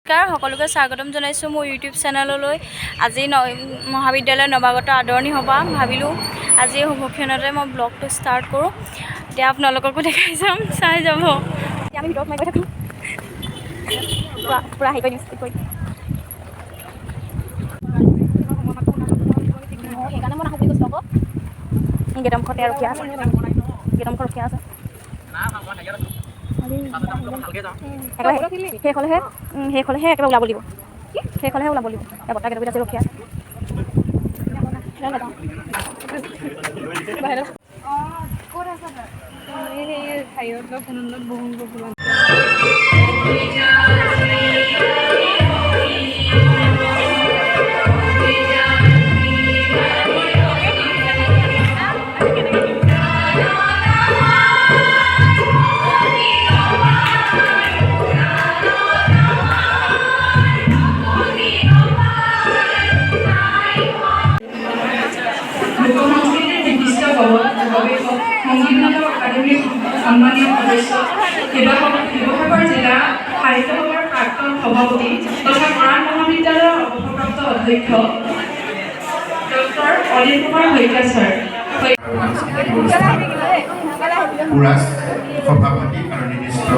সকলোকে স্বাগতম জনাইছোঁ মোৰ ইউটিউব চেনেললৈ। আজি মহাবিদ্যালয় নৱাগত আদৰণি সভা ভাবিলোঁ আজি শুভক্ষণতে মই ব্লগটো ষ্টাৰ্ট কৰোঁ। এতিয়া আপোনালোককো দেখাই যাম, চাই যাব। আমি ভিতৰত সোমাই গৈ থাকোঁ, পূৰা হেৰি কৰি দিওঁ, স্পীড কৰি। সেইকাৰণে মই নাহোঁ বুলি কৈছোঁ আকৌ। গেটমুখতে ৰখীয়া আছে, গেটমুখত ৰখীয়া আছে। সেইখনহে একেবাৰে ওলাব দিব, সেইখনহে ওলাব দিব। বৰ্তা কেইটাবিধ আছে ৰখীয়া আছে। সংগীত নাটক একাডেমীৰ সন্মানীয় সদস্য, শিৱসাগৰ জিলা সাহিত্য সভাৰ প্ৰাক্তন সভাপতি তথা মৰাণ মহাবিদ্যালয়ৰ অৱসৰপ্ৰাপ্ত অধ্যক্ষ ডক্টৰ অনিল কুমাৰ শইকীয়া ছাৰ, সভাপতি আৰু নিৰ্দিষ্ট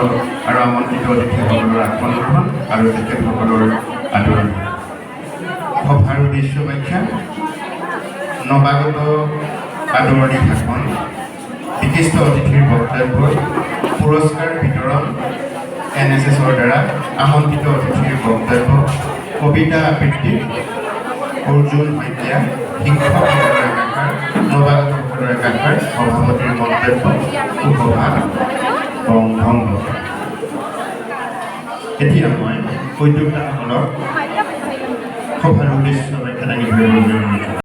আৰু আমন্ত্ৰিত অতিথিসকলৰ আগমন গ্ৰহণ আৰু তেখেতসকলৰ আদৰণি। সভাৰ উদ্দেশ্য ব্যাখ্যা, নৱাগত আদৰণি ভাষণ, বিশিষ্ট অতিথিৰ বক্তব্য, পুৰস্কাৰ বিতৰণ, NSSৰ দ্বাৰা আমন্ত্ৰিত অতিথিৰ বক্তব্য, কবিতা আবৃত্তি, অৰ্জুন শইকীয়া শিক্ষকসকলৰ একাষাৰ, নৱাগতসকলৰ একাষাৰ, সভাপতিৰ মন্তব্য, উপভাষ, ভংগ। এতিয়া মই উদ্যোক্তাসকলক সভাৰ উদ্দেশ্য ব্যাখ্যা দাঙি ধৰিবলৈ অনুৰোধ।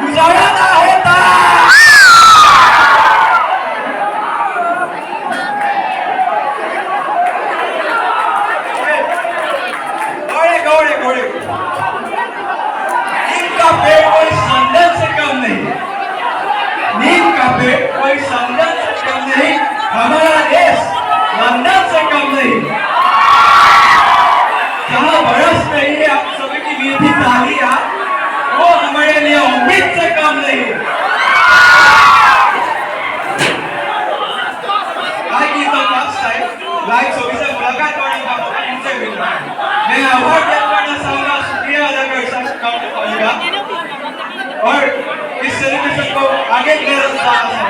गुजारा ना होता। गौड़े गौड़े नीम का पेड़ कोई संदन से कम नहीं, नीम का पेड़ कोई संदन से कम नहीं, हमारा देश लंदन से कम नहीं। जहाँ बरस रही है आप सभी की मीठी तालियां, वो हमारे लिए उम्मीद से कम नहीं। मुलाकात इनसे मिल रहा है। मैं अवार्ड देना चाहूंगा, शुक्रिया अदा करूंगा और इस सेलिब्रेशन को आगे ले जाना चाहूंगा।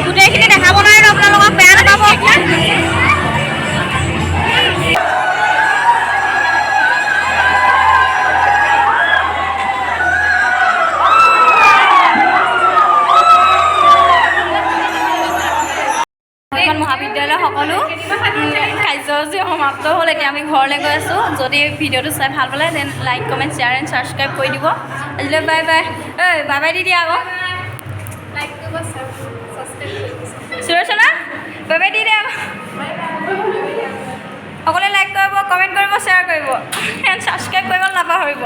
গোটেইখিনি দেখাব নোৱাৰিলো আপোনালোকক, বেয়া নাপাব। এখন মহাবিদ্যালয়ৰ সকলো কাৰ্যসূচী সমাপ্ত হ'ল। এতিয়া আমি ঘৰলৈ গৈ আছোঁ। যদি ভিডিঅ'টো চাই ভাল পালে then like comment share and subscribe কৰি দিব। আজিলৈ bye bye. Bye by the দিয়া আকৌ সুৰচনা, বাই বাই দি দিয়া আকৌ। সকলোৱে লাইক কৰিব, কমেণ্ট কৰিব, শ্বেয়াৰ কৰিব এণ্ড ছাবস্ক্ৰাইব কৰিব নাপাহৰিব।